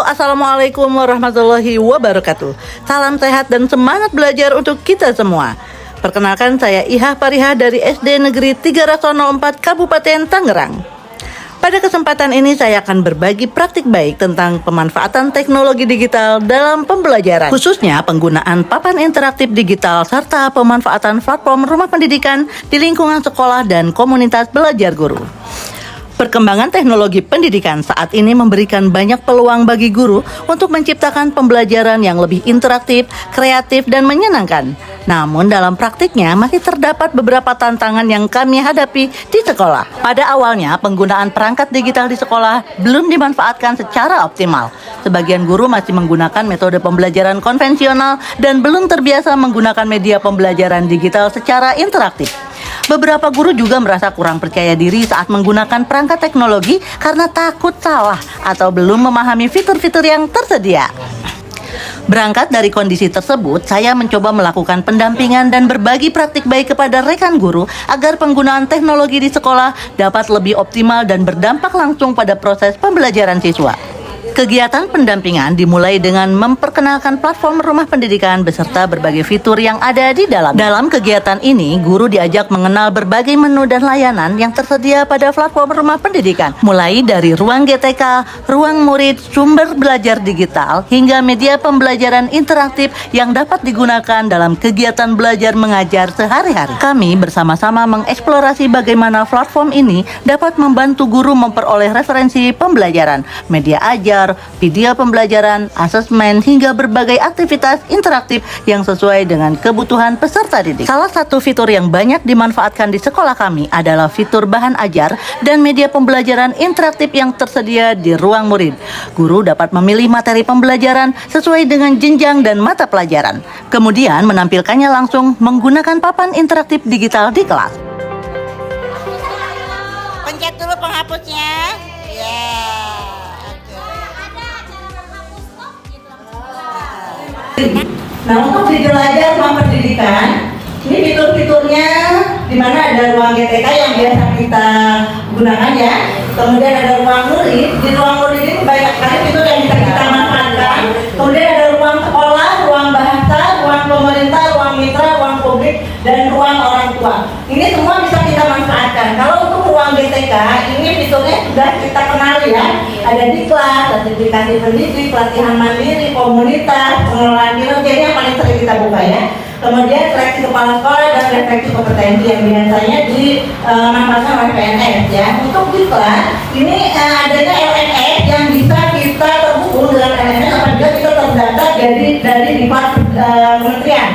Assalamualaikum warahmatullahi wabarakatuh. Salam sehat dan semangat belajar untuk kita semua. Perkenalkan, saya Iha Pariha dari SD Negeri 304 Kabupaten Tangerang. Pada kesempatan ini saya akan berbagi praktik baik tentang pemanfaatan teknologi digital dalam pembelajaran, khususnya penggunaan papan interaktif digital serta pemanfaatan platform rumah pendidikan di lingkungan sekolah dan komunitas belajar guru. Perkembangan teknologi pendidikan saat ini memberikan banyak peluang bagi guru untuk menciptakan pembelajaran yang lebih interaktif, kreatif, dan menyenangkan. Namun dalam praktiknya masih terdapat beberapa tantangan yang kami hadapi di sekolah. Pada awalnya, penggunaan perangkat digital di sekolah belum dimanfaatkan secara optimal. Sebagian guru masih menggunakan metode pembelajaran konvensional dan belum terbiasa menggunakan media pembelajaran digital secara interaktif. Beberapa guru juga merasa kurang percaya diri saat menggunakan perangkat teknologi karena takut salah atau belum memahami fitur-fitur yang tersedia. Berangkat dari kondisi tersebut, saya mencoba melakukan pendampingan dan berbagi praktik baik kepada rekan guru agar penggunaan teknologi di sekolah dapat lebih optimal dan berdampak langsung pada proses pembelajaran siswa. Kegiatan pendampingan dimulai dengan memperkenalkan platform rumah pendidikan beserta berbagai fitur yang ada di dalam. Dalam kegiatan ini, guru diajak mengenal berbagai menu dan layanan yang tersedia pada platform rumah pendidikan, mulai dari ruang GTK, ruang murid, sumber belajar digital, hingga media pembelajaran interaktif yang dapat digunakan dalam kegiatan belajar mengajar sehari-hari. Kami bersama-sama mengeksplorasi bagaimana platform ini dapat membantu guru memperoleh referensi pembelajaran, media ajar, video pembelajaran, asesmen, hingga berbagai aktivitas interaktif yang sesuai dengan kebutuhan peserta didik. Salah satu fitur yang banyak dimanfaatkan di sekolah kami adalah fitur bahan ajar dan media pembelajaran interaktif yang tersedia di ruang murid. Guru dapat memilih materi pembelajaran sesuai dengan jenjang dan mata pelajaran, kemudian menampilkannya langsung menggunakan papan interaktif digital di kelas. Pencet dulu penghapusnya. Ya. Nah, untuk di jelajah ruang pendidikan, ini fitur-fiturnya di mana ada ruang GTK yang biasa kita gunakan ya. Kemudian ada ruang murid. Di ruang murid ini banyak sekali fitur yang bisa kita manfaatkan. Kemudian ada ruang sekolah, ruang bahasa, ruang pemerintah, ruang mitra, ruang publik, dan ruang orang tua. Ini semua bisa kita manfaatkan. Kalau untuk ruang GTK, ini fiturnya sudah kita kenali ya. Ada diklat, sertifikasi pendidik, pelatihan mandiri, komunitas, pengelolaan kinerja, ini yang paling sering kita buka ya. Kemudian seleksi kepala sekolah dan refleksi kompetensi yang biasanya dimanfaatkan oleh PNS ya. Untuk diklat, ini adanya LMS yang bisa kita terhubung dengan LMS apabila kita terdata dari diklat kementerian.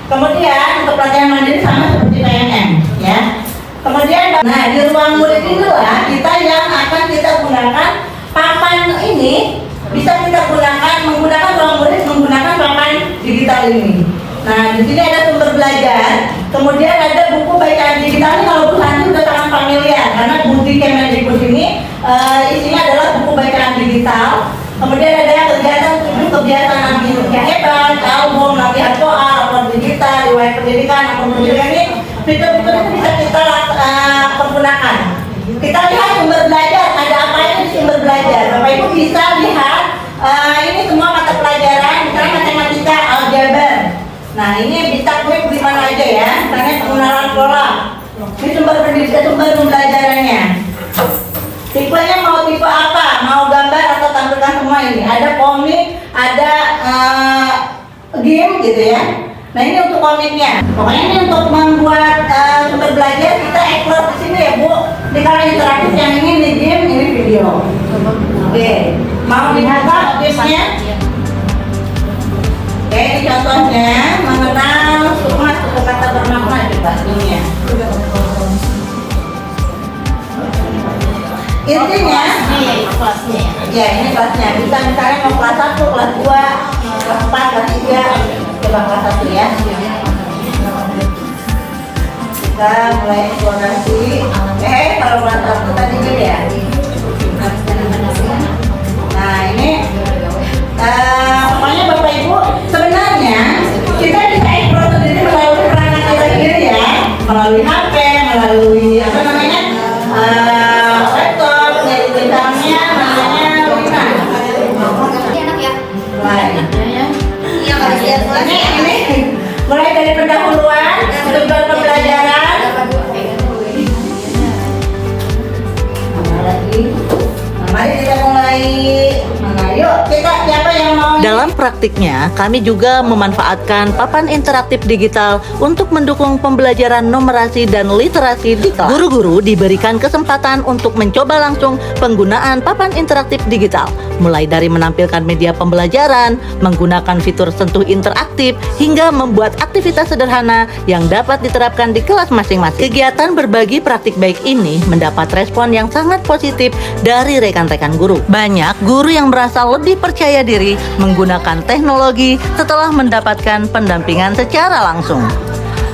Kemudian untuk pelatihan mandiri sama seperti PNM ya. Kemudian, nah di ruang murid inilah kita yang akan kita gunakan papan ini, bisa kita menggunakan ruang murid menggunakan papan digital ini. Nah di sini ada sumber belajar, kemudian ada buku bacaan digital. Ini kalau Bu Santi sudah sangat familiar karena Budi Kemendikbud ini isinya adalah buku bacaan digital. Kemudian ada kegiatan Nabi yang hebat, album, latihan soal, rapor digital, riwayat pendidikan, akun pendidikan. Ini fitur-fitur itu bisa kita pergunakan. Kita lihat sumber belajar, ada apa ini di sumber belajar. Bapak Ibu bisa lihat ini semua mata pelajaran, misalnya matematika, aljabar. Nah ini bisa klik di mana aja ya, misalnya pengenalan pola. Ini sumber pendidikan, sumber pembelajarannya. Tipenya mau tipe apa, mau gambar atau tampilkan semua ini. Ada komik, ada game gitu ya. Nah ini untuk komiknya. Pokoknya ini untuk membuat sumber belajar kita explore di sini ya Bu. Di kalau interaktif yang ini game, ini video. Oke. Mau dibuka objeknya? Oke, ini contohnya mengenal suku kata bermakna juga dunia. Intinya, ya ini kelasnya. Bisa misalnya mau kelas 1, kelas 2, kelas 4, kelas 3. Coba kelas 1 ya. Kita mulai eksplorasi. Kalau kelas 1 tadi gitu ya. Nah ini pokoknya Bapak Ibu, sebenarnya kita bisa eksplor sendiri melalui perangkat kita sendiri ya, melalui HP, melalui apa namanya laptop, misalnya namanya Wina. pendahuluan tujuan pembelajaran. Mari kita mulai. Yuk, siapa yang mau? Dalam praktiknya, kami juga memanfaatkan papan interaktif digital untuk mendukung pembelajaran numerasi dan literasi di kelas. Guru-guru diberikan kesempatan untuk mencoba langsung penggunaan papan interaktif digital, mulai dari menampilkan media pembelajaran, menggunakan fitur sentuh interaktif, hingga membuat aktivitas sederhana yang dapat diterapkan di kelas masing-masing. Kegiatan berbagi praktik baik ini mendapat respon yang sangat positif dari rekan-rekan guru. Banyak guru yang merasa lebih percaya diri menggunakan teknologi setelah mendapatkan pendampingan secara langsung.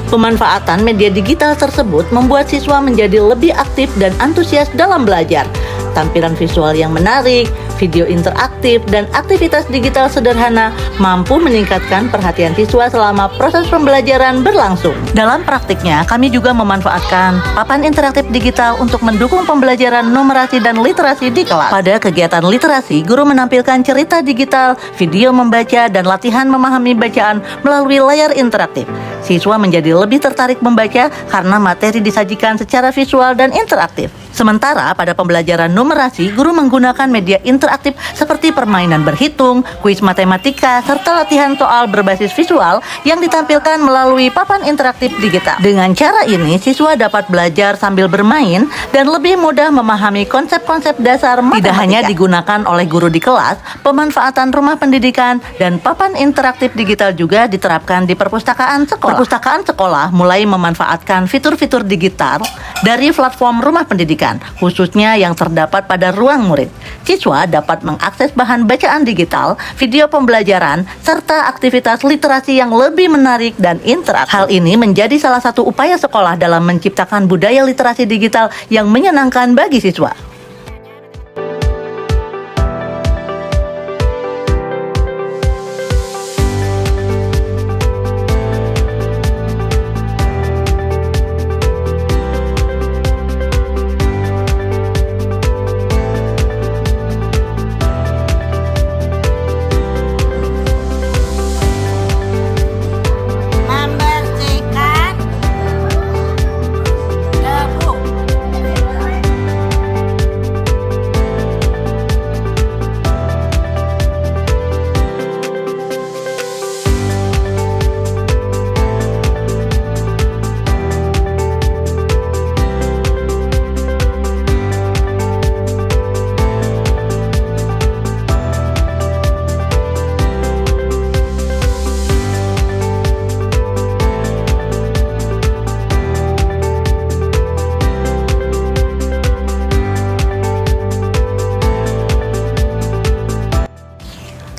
Pemanfaatan media digital tersebut membuat siswa menjadi lebih aktif dan antusias dalam belajar. Tampilan visual yang menarik, video interaktif, dan aktivitas digital sederhana mampu meningkatkan perhatian siswa selama proses pembelajaran berlangsung. Dalam praktiknya, kami juga memanfaatkan papan interaktif digital untuk mendukung pembelajaran numerasi dan literasi di kelas. Pada kegiatan literasi, guru menampilkan cerita digital, video membaca, dan latihan memahami bacaan melalui layar interaktif. Siswa menjadi lebih tertarik membaca karena materi disajikan secara visual dan interaktif. Sementara pada pembelajaran numerasi, guru menggunakan media interaktif seperti permainan berhitung, kuis matematika, serta latihan soal berbasis visual yang ditampilkan melalui papan interaktif digital. Dengan cara ini, siswa dapat belajar sambil bermain dan lebih mudah memahami konsep-konsep dasar matematika. Tidak hanya digunakan oleh guru di kelas, pemanfaatan rumah pendidikan dan papan interaktif digital juga diterapkan di perpustakaan sekolah. Perpustakaan sekolah mulai memanfaatkan fitur-fitur digital dari platform rumah pendidikan, khususnya yang terdapat pada ruang murid. Siswa dapat mengakses bahan bacaan digital, video pembelajaran, serta aktivitas literasi yang lebih menarik dan interaktif. Hal ini menjadi salah satu upaya sekolah dalam menciptakan budaya literasi digital yang menyenangkan bagi siswa. Membersihkan debu.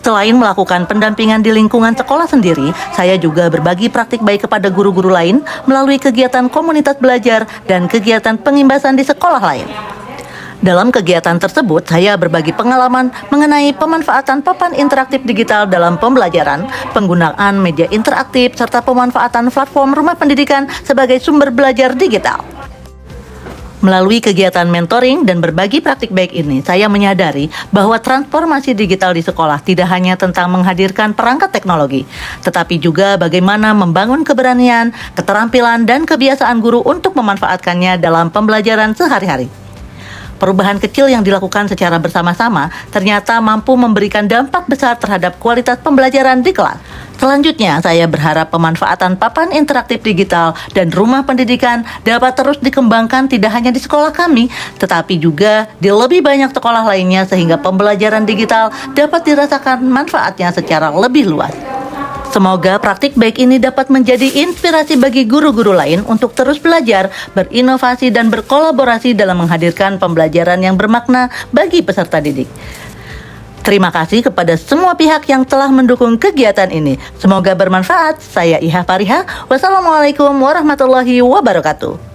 Selain melakukan pendampingan di lingkungan sekolah sendiri, saya juga berbagi praktik baik kepada guru-guru lain melalui kegiatan komunitas belajar dan kegiatan pengimbasan di sekolah lain. Dalam kegiatan tersebut, saya berbagi pengalaman mengenai pemanfaatan papan interaktif digital dalam pembelajaran, penggunaan media interaktif, serta pemanfaatan platform rumah pendidikan sebagai sumber belajar digital. Melalui kegiatan mentoring dan berbagi praktik baik ini, saya menyadari bahwa transformasi digital di sekolah tidak hanya tentang menghadirkan perangkat teknologi, tetapi juga bagaimana membangun keberanian, keterampilan, dan kebiasaan guru untuk memanfaatkannya dalam pembelajaran sehari-hari. Perubahan kecil yang dilakukan secara bersama-sama ternyata mampu memberikan dampak besar terhadap kualitas pembelajaran di kelas. Selanjutnya, saya berharap pemanfaatan papan interaktif digital dan rumah pendidikan dapat terus dikembangkan tidak hanya di sekolah kami, tetapi juga di lebih banyak sekolah lainnya sehingga pembelajaran digital dapat dirasakan manfaatnya secara lebih luas. Semoga praktik baik ini dapat menjadi inspirasi bagi guru-guru lain untuk terus belajar, berinovasi, dan berkolaborasi dalam menghadirkan pembelajaran yang bermakna bagi peserta didik. Terima kasih kepada semua pihak yang telah mendukung kegiatan ini. Semoga bermanfaat. Saya Iha Pariha. Wassalamualaikum warahmatullahi wabarakatuh.